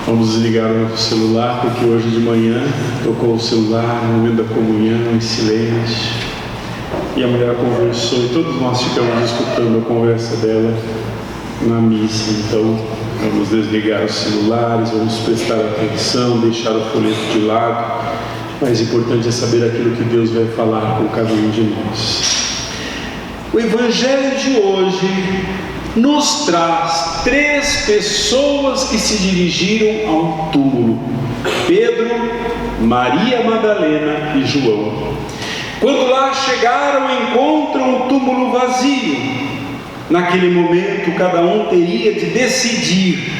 Vamos desligar o celular, porque hoje de manhã tocou o celular no momento da comunhão, em silêncio, e a mulher conversou e todos nós ficamos escutando a conversa dela na missa. Então vamos desligar os celulares, vamos prestar atenção, deixar o folheto de lado. O mais importante é saber aquilo que Deus vai falar com cada um de nós. O Evangelho de hoje nos traz 3 pessoas que se dirigiram ao túmulo: Pedro, Maria Madalena e João. Quando lá chegaram, encontram o túmulo vazio. Naquele momento, cada um teria de decidir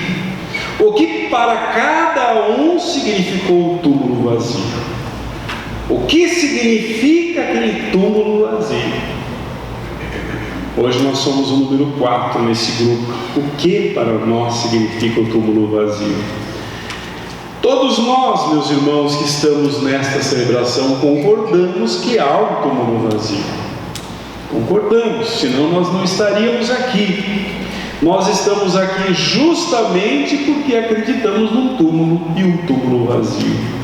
o que para cada um significou o túmulo vazio. O que significa aquele túmulo vazio? Hoje nós somos o número 4 nesse grupo. O que para nós significa o túmulo vazio? Todos nós, meus irmãos, que estamos nesta celebração, concordamos que há um túmulo vazio. Concordamos, senão nós não estaríamos aqui. Nós estamos aqui justamente porque acreditamos num túmulo e um túmulo vazio.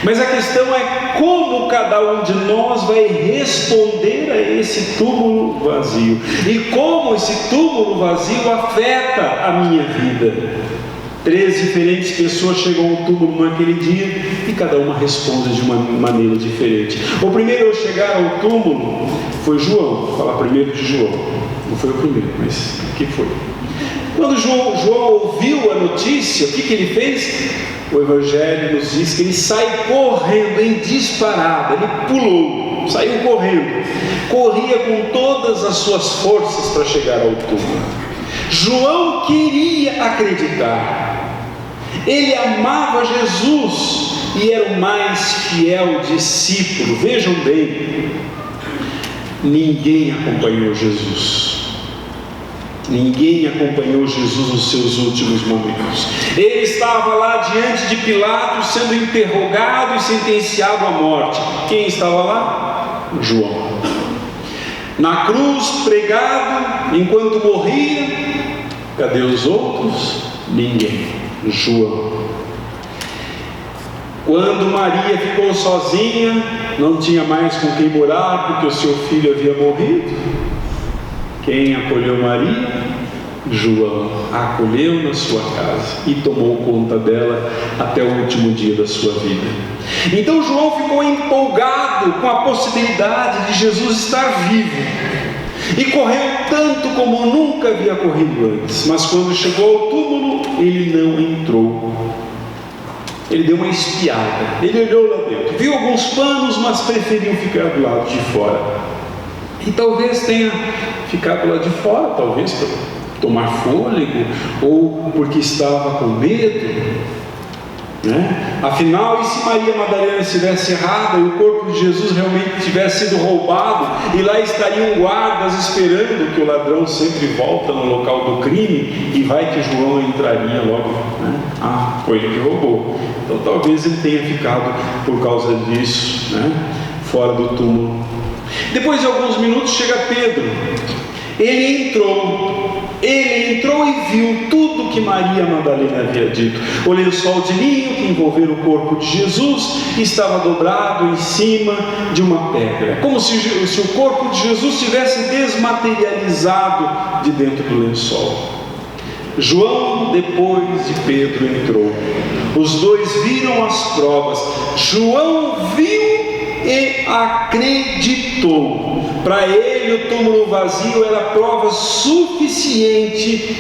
Mas a questão é como cada um de nós vai responder a esse túmulo vazio e como esse túmulo vazio afeta a minha vida. 3 diferentes pessoas chegam ao túmulo naquele dia e cada uma responde de uma maneira diferente. O primeiro a chegar ao túmulo foi João. Vou falar primeiro de João. Não foi o primeiro, mas o que foi? Quando João ouviu a notícia, o que ele fez? O Evangelho nos diz que ele sai correndo em disparada. Ele pulou, saiu correndo, corria com todas as suas forças para chegar ao túmulo. João queria acreditar. Ele amava Jesus e era o mais fiel discípulo. Vejam bem, ninguém acompanhou Jesus. Ninguém acompanhou Jesus nos seus últimos momentos. Ele estava lá diante de Pilatos, sendo interrogado e sentenciado à morte. Quem estava lá? João. Na cruz, pregado, enquanto morria. Cadê os outros? Ninguém. João. Quando Maria ficou sozinha, não tinha mais com quem morar, porque o seu filho havia morrido. Quem acolheu Maria? João. A acolheu na sua casa e tomou conta dela até o último dia da sua vida. Então João ficou empolgado com a possibilidade de Jesus estar vivo e correu tanto como nunca havia corrido antes. Mas quando chegou ao túmulo, ele não entrou. Ele deu uma espiada. Ele olhou lá dentro, viu alguns panos, mas preferiu ficar do lado de fora. E talvez tenha ficado lá de fora, talvez para tomar fôlego, ou porque estava com medo, né? Afinal, e se Maria Madalena estivesse errada e o corpo de Jesus realmente tivesse sido roubado, e lá estariam guardas esperando, que o ladrão sempre volta no local do crime, e vai que João entraria logo, né? Ah, foi ele que roubou. Então talvez ele tenha ficado por causa disso, né? Fora do túmulo. Depois de alguns minutos chega Pedro. Ele entrou e viu tudo que Maria Madalena havia dito. O lençol de linho que envolvera o corpo de Jesus estava dobrado em cima de uma pedra, como se o corpo de Jesus tivesse desmaterializado de dentro do lençol. João, depois de Pedro, entrou. Os dois viram as provas. João viu e acreditou. Para ele o túmulo vazio era prova suficiente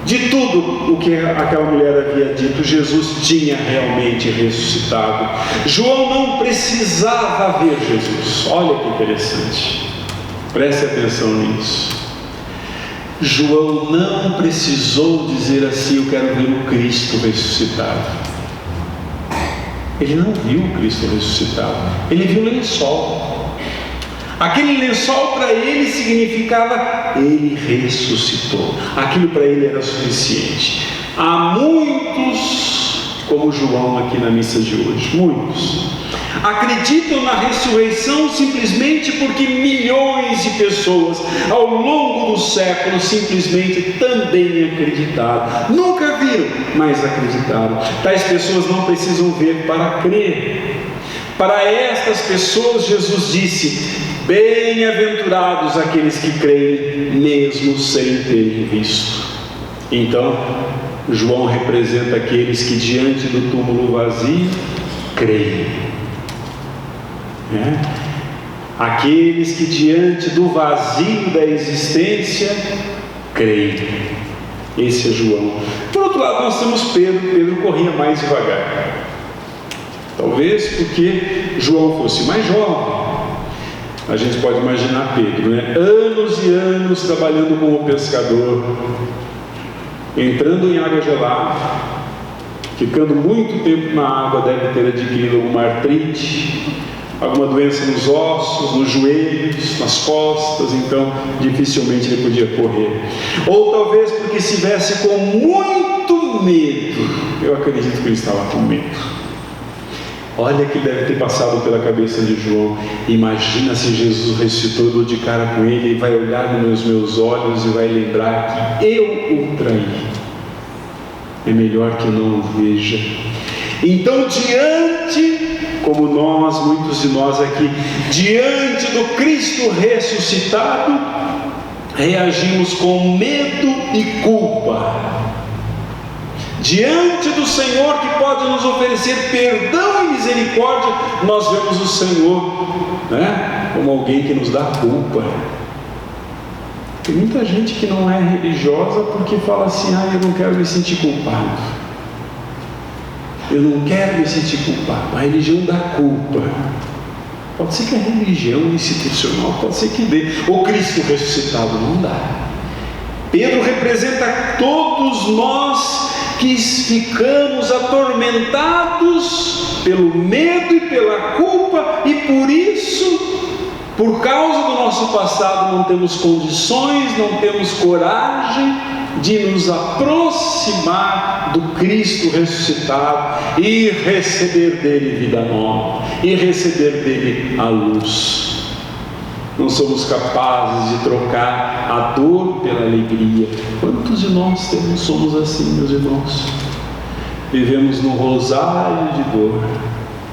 de tudo o que aquela mulher havia dito. Jesus tinha realmente ressuscitado. João não precisava ver Jesus. Olha que interessante, preste atenção nisso. João não precisou dizer assim: eu quero ver o Cristo ressuscitado. Ele não viu o Cristo ressuscitado, ele viu o lençol. Aquele lençol para ele significava: ele ressuscitou. Aquilo para ele era suficiente. Há muitos como João aqui na missa de hoje, muitos. Acreditam na ressurreição simplesmente porque milhões de pessoas ao longo dos séculos simplesmente também acreditaram. Nunca viram, mas acreditaram. Tais pessoas não precisam ver para crer. Para estas pessoas Jesus disse: bem-aventurados aqueles que creem mesmo sem terem visto. Então João representa aqueles que diante do túmulo vazio creem, aqueles que diante do vazio da existência creem. Esse é João. Por outro lado, nós temos Pedro. Pedro corria mais devagar, talvez porque João fosse mais jovem. A gente pode imaginar Pedro, anos e anos trabalhando como pescador, entrando em água gelada, ficando muito tempo na água, deve ter adquirido alguma artrite, alguma doença nos ossos, nos joelhos, nas costas, então dificilmente ele podia correr. Ou talvez porque estivesse com muito medo. Eu acredito que ele estava com medo. Olha que deve ter passado pela cabeça de João: imagina se Jesus ressuscitou, eu dou de cara com ele, e vai olhar nos meus olhos e vai lembrar que eu o traí. É melhor que eu não o veja. Então, como muitos de nós aqui, diante do Cristo ressuscitado, reagimos com medo e culpa. Diante do Senhor que pode nos oferecer perdão e misericórdia, nós vemos o Senhor como alguém que nos dá culpa. Tem muita gente que não é religiosa porque fala assim: eu não quero me sentir culpado, eu não quero me sentir culpado. A religião dá culpa. Pode ser que a religião institucional, pode ser que dê. O Cristo ressuscitado não dá. Pedro representa todos nós que ficamos atormentados pelo medo e pela culpa, e por isso, por causa do nosso passado, não temos condições, não temos coragem de nos aproximar do Cristo ressuscitado e receber dele vida nova, e receber dele a luz. Não somos capazes de trocar a dor pela alegria. Quantos de nós somos assim, meus irmãos? Vivemos num rosário de dor.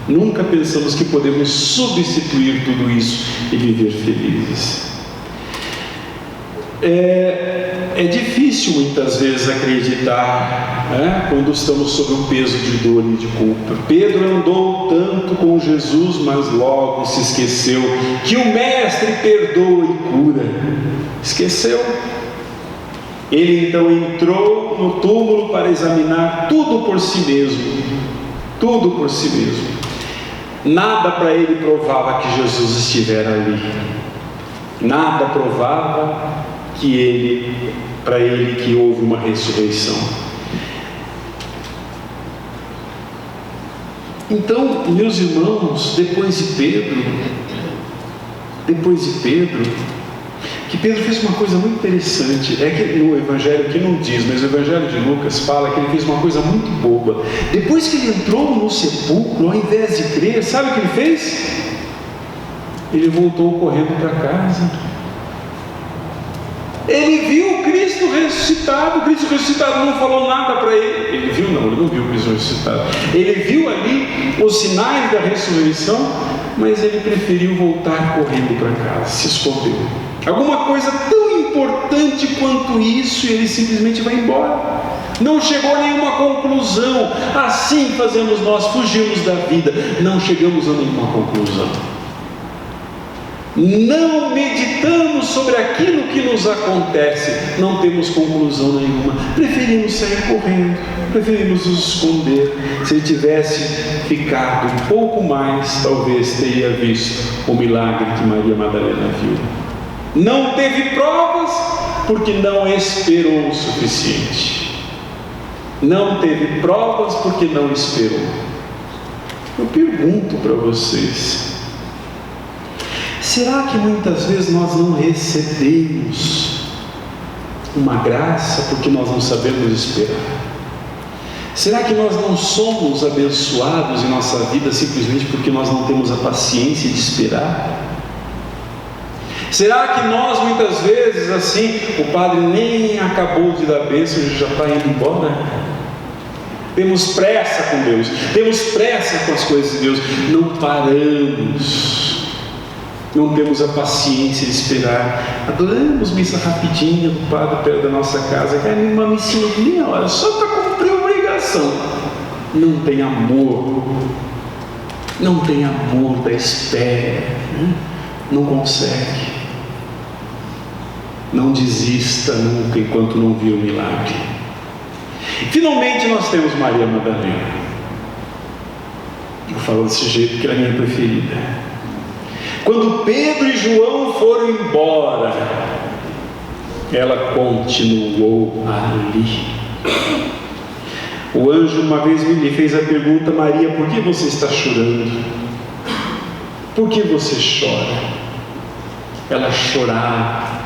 Nunca pensamos que podemos substituir tudo isso e viver felizes. É difícil muitas vezes acreditar quando estamos sob o peso de dor e de culpa. Pedro andou tanto com Jesus, mas logo se esqueceu que o Mestre perdoa e cura. Esqueceu. Ele então entrou no túmulo para examinar tudo por si mesmo. Tudo por si mesmo. Nada para ele provava que Jesus estivera ali. Nada provava para ele que houve uma ressurreição. Então, meus irmãos, depois de Pedro, que Pedro fez uma coisa muito interessante. É que no Evangelho, que não diz, mas o Evangelho de Lucas fala que ele fez uma coisa muito boba. Depois que ele entrou no sepulcro, ao invés de crer, sabe o que ele fez? Ele voltou correndo para casa. Ele viu o Cristo ressuscitado. O Cristo ressuscitado não falou nada para ele. Ele não viu o Cristo ressuscitado. Ele viu ali os sinais da ressurreição, mas ele preferiu voltar correndo para casa, se escondeu. Alguma coisa tão importante quanto isso, e ele simplesmente vai embora. Não chegou a nenhuma conclusão. Assim fazemos nós, fugimos da vida, não chegamos a nenhuma conclusão. Não meditamos sobre aquilo que nos acontece, não temos conclusão nenhuma, preferimos sair correndo, preferimos nos esconder. Se ele tivesse ficado um pouco mais, talvez teria visto o milagre que Maria Madalena viu. Não teve provas porque não esperou o suficiente. Não teve provas porque não esperou. Eu pergunto para vocês: será que muitas vezes nós não recebemos uma graça porque nós não sabemos esperar? Será que nós não somos abençoados em nossa vida simplesmente porque nós não temos a paciência de esperar? Será que nós muitas vezes assim, o padre nem acabou de dar bênção e já está indo embora? Temos pressa com Deus, temos pressa com as coisas de Deus, não paramos, não temos a paciência de esperar. Adoramos missa rapidinha do padre perto da nossa casa, quer uma missinha de meia hora, só para cumprir a obrigação. Não tem amor, não tem amor da espera, não consegue. Não desista nunca enquanto não vir o milagre. Finalmente nós temos Maria Madalena. Eu falo desse jeito porque ela é a minha preferida. Quando Pedro e João foram embora, ela continuou ali. O anjo uma vez me fez a pergunta: Maria, por que você está chorando? Por que você chora? Ela chorava,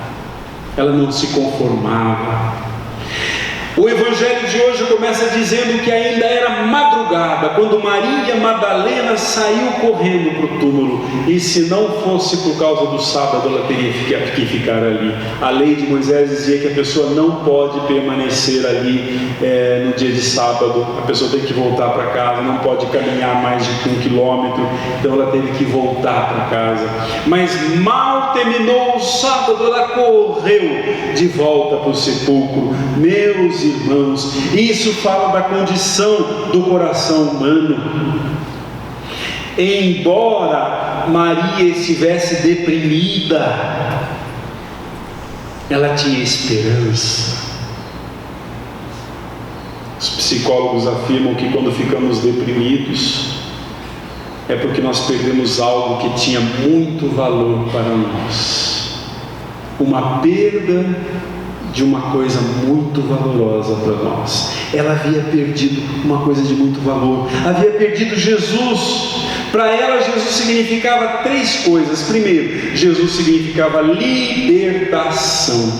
ela não se conformava. O evangelho de hoje começa dizendo que ainda era madrugada quando Maria Madalena saiu correndo para o túmulo, e se não fosse por causa do sábado ela teria que ficar ali. A lei de Moisés dizia que a pessoa não pode permanecer ali no dia de sábado, a pessoa tem que voltar para casa, não pode caminhar mais de 1 quilômetro, então ela teve que voltar para casa. Mas mal terminou o sábado, ela correu de volta para o sepulcro. Meus irmãos, isso fala da condição do coração humano. Embora Maria estivesse deprimida, ela tinha esperança. Os psicólogos afirmam que quando ficamos deprimidos é porque nós perdemos algo que tinha muito valor para nós, uma perda de uma coisa muito valorosa para nós. Ela havia perdido uma coisa de muito valor, havia perdido Jesus. Para ela, Jesus significava 3 coisas. Primeiro, Jesus significava libertação.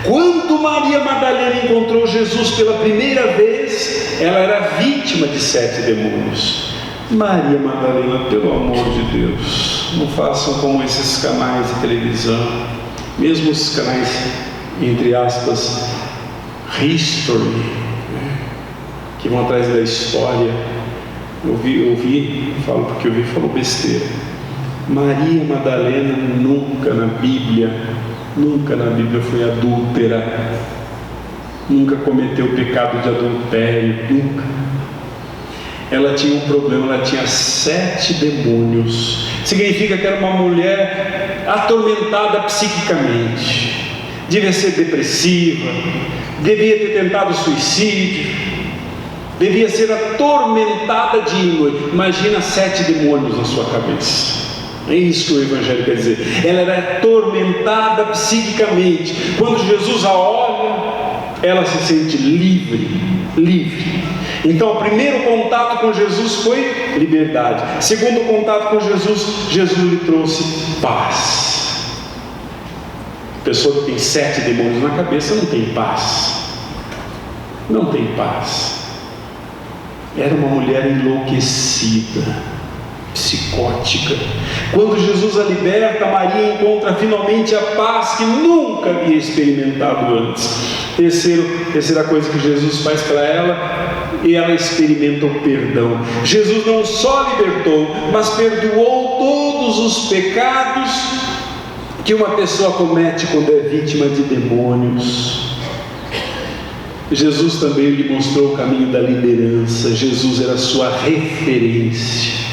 Quando Maria Madalena encontrou Jesus pela primeira vez, ela era vítima de 7 demônios. Maria Madalena, pelo amor de Deus, não façam como esses canais de televisão, mesmo os canais, entre aspas, history, que vão atrás da história. Eu vi, falo porque eu vi, falou besteira. Maria Madalena nunca na Bíblia foi adúltera, nunca cometeu pecado de adultério, nunca. Ela tinha um problema, ela tinha 7 demônios. Significa que era uma mulher atormentada psiquicamente, devia ser depressiva, devia ter tentado suicídio, devia ser atormentada de índole. Imagina 7 demônios na sua cabeça. É isso que o Evangelho quer dizer. Ela era atormentada psiquicamente. Quando Jesus a olha, ela se sente livre. Então, o primeiro contato com Jesus foi liberdade. Segundo contato com Jesus, Jesus lhe trouxe paz. A pessoa que tem 7 demônios na cabeça não tem paz. Não tem paz. Era uma mulher enlouquecida, psicótica. Quando Jesus a liberta, Maria encontra finalmente a paz que nunca havia experimentado antes. Terceira coisa que Jesus faz para ela, e ela experimenta o perdão. Jesus não só libertou, mas perdoou todos os pecados que uma pessoa comete quando é vítima de demônios. Jesus também lhe mostrou o caminho da liderança. Jesus era sua referência.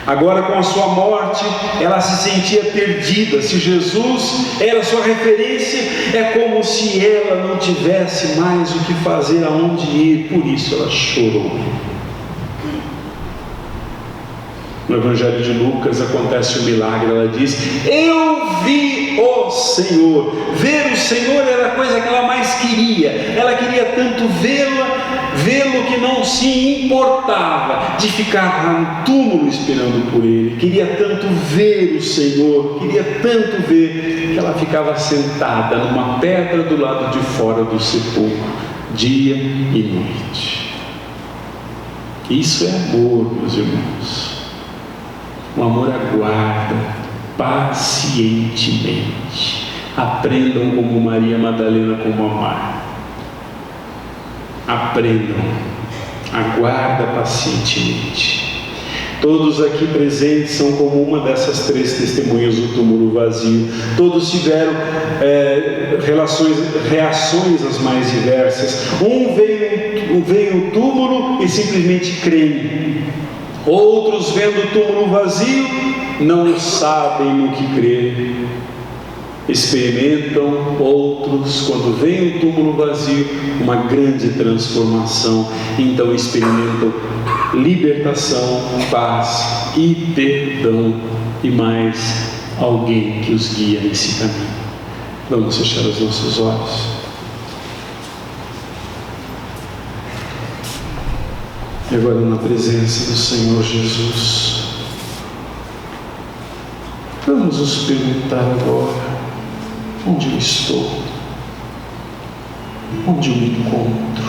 Agora, com a sua morte, ela se sentia perdida. Se Jesus era sua referência, é como se ela não tivesse mais o que fazer, aonde ir. Por isso ela chorou. No Evangelho de Lucas acontece um milagre. Ela diz: eu vi o Senhor. Ver o Senhor era a coisa que ela mais queria. Ela queria tanto vê-lo que não se importava de ficar lá no túmulo esperando por ele. Queria tanto ver o Senhor, queria tanto ver, que ela ficava sentada numa pedra do lado de fora do sepulcro, dia e noite. Isso é amor, meus irmãos. O amor aguarda pacientemente. Aprendam como Maria Madalena como amar. Aprendam. Aguarda pacientemente. Todos aqui presentes são como uma dessas 3 testemunhas do túmulo vazio. Todos tiveram reações as mais diversas. Um veio no túmulo e simplesmente creem. Outros, vendo o túmulo vazio, não sabem no que crer. Experimentam. Outros, quando vem o túmulo vazio, uma grande transformação. Então experimentam libertação, paz e perdão, e mais alguém que os guia nesse caminho. Vamos fechar os nossos olhos. E agora, na presença do Senhor Jesus, vamos nos perguntar agora: onde eu estou? Onde eu me encontro?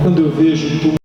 Quando eu vejo tudo